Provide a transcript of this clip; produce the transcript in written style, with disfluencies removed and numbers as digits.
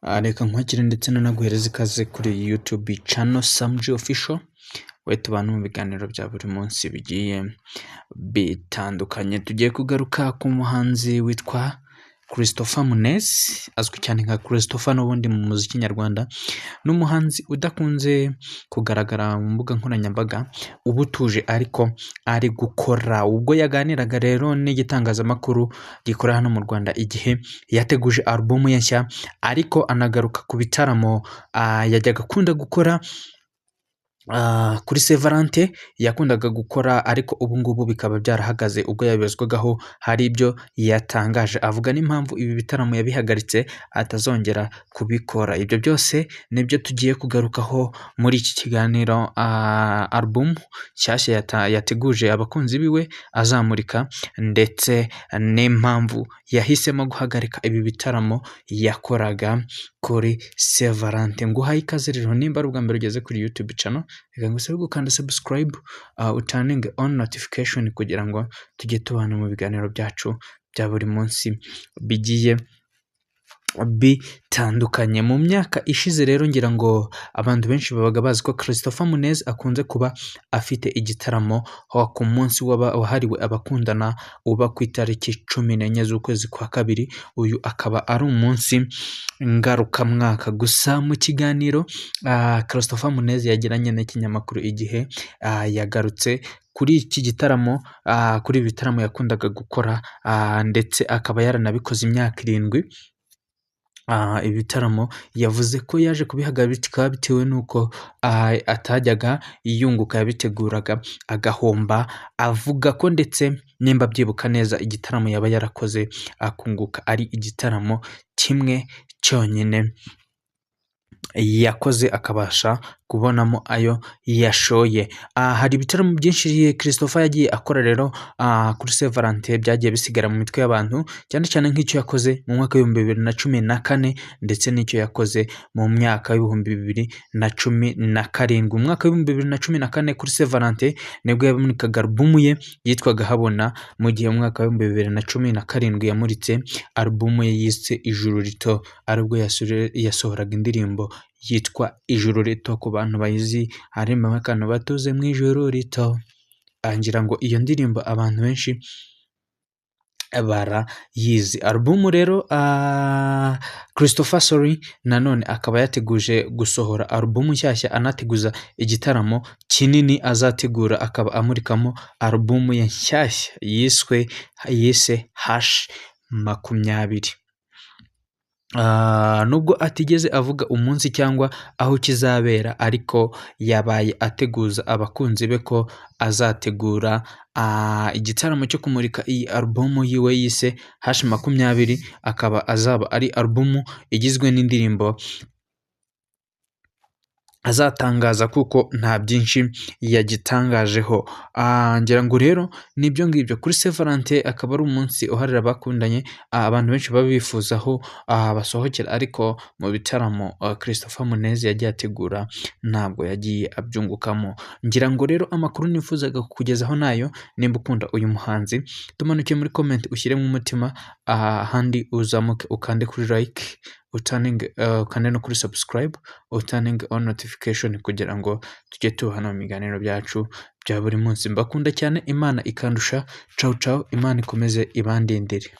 Reka nkwakire ndetse nanaguhereza ikaze kuri YouTube channel Samji Official, we tubana mu biganiro bya buri munsi bigiye bitandukanye. Tugiye kugaruka ku muhanzi witwa Christopher Munez, azwi cyane nka Christopher n'ubundi mu muziki nyarwanda. N'umuhanzi udakunze kugaragara mu mbuga nkoranyambaga, uba utuje ariko ari gukora. Ubwo yaganiraga rero n'igitangazamakuru gikora hano mu Rwanda igihe, yateguje album ye nshya, ariko anagaruka ku bitaramo yajyaga akunda gukora kuri Saint Valentin yakundaga gukora, ariko ubu ngubu bikaba byarahagaze ubwo yabibazwagaho hari ibyo yatangaje, avuga n'impamvu ibi bitaramo yabihagaritse atazongera kubikora. Ibyo byose nibyo tugiye kugarukaho muri iki kiganiro. Album nshyashya yateguje abakunzi biwe azamurika, ndetse n'impamvu yahisemo guhagarika ibi bitaramo yakoraga kuri Saint Valentin. Nguhaye ikaze rero, nimba ari ubwa mbere ugeze kuri YouTube channel, reka ngusabe gukanda subscribe, uturning on notification kugira ngo tujye tubana mu biganiro byacu bya buri munsi bigiye bitandukanye. Mu myaka ishize rero ngira ngo abantu benshi babaga bazi ko Christopher Munez akunze kuba afite igitaramo ku munsi wahariwe abakundana uba ku itariki 14 z'ukwezi kwa kabiri. Uyu akaba ari umunsi ngarukamwaka. Gusa mu kiganiro Christopher Munez yagiranye n'ikinyamakuru Igihe, yagarutse kuri iki gitaramo, kuri ibi bitaramo yakundaga gukora, ndetse akaba yaranabikoze imyaka 7. Ibitaramo yavuze ko yaje kubihagarika bitewe n'uko atajyaga yunguka, yabiteguraga agahomba. Avuga ko ndetse nimba byibuka neza, igitaramo yaba yarakoze akunguka ari igitaramo kimwe cyonyine yakoze, akabasha kubonamo ayo yashoye. Hari ibitaramo byinshi Christopher yagiye akora rero kuri Saint Valentin byagiye bisigara mu mitwe y'abantu, cyane cyane nk'icyo yakoze mu mwaka w'ibihumbi 2014 ndetse n'icyo yakoze mu myaka y'ibihumbi 2017. Mu mwaka w'ibihumbi 2014 kuri Saint Valentin nibwo yamurikaga album ye yitwaga Habona, mu gihe mu mwaka w'ibihumbi 2017 yamuritse album ye yise Ijuru Rito, aribwo yasohoraga indirimbo yitwa Ijuru Rito. Ku bantu bayizi, harimo akantu batuze mu ijuru rito, ngira ngo iyo ndirimbo abantu benshi barayizi. Album rero Christopher nanone akaba yateguje gusohora album nshyashya, anateguza igitaramo kinini azategura, akaba amurikamo album ye nshyashya yise #20. Nubwo atigeze avuga umunsi cyangwa aho kizabera, ariko yabaye ateguza abakunzi be ko azategura igitaramo cyo kumurika iyi album yiwe yise #20. Akaba azaba ari album igizwe n'indirimbo azatangaza, kuko nta byinshi yagitangajeho. Ngira ngo rero nibyo ngibyo kuri Saint Valentin. Akaba ari umunsi uharira abakundanye, abantu benshi baba bifuzaho basohokera, ariko mu bitaramo Christopher Munez yagiye ategura ntabwo yagiye abyungukamo. Ngira ngo rero amakuru nifuzaga kukugezaho nayo. Nimba ukunda uyu muhanzi, tumanuke muri comment ushyiremo umutima, ahandi uzamuke ukande kuri like, ukande no kuri subscribe, turning on notification kugira ngo tujye tubana mu biganiro byacu bya buri munsi. Mbakunda cyane, Imana ikandusha. Ciao ciao, Imana ikomeze ibandindire.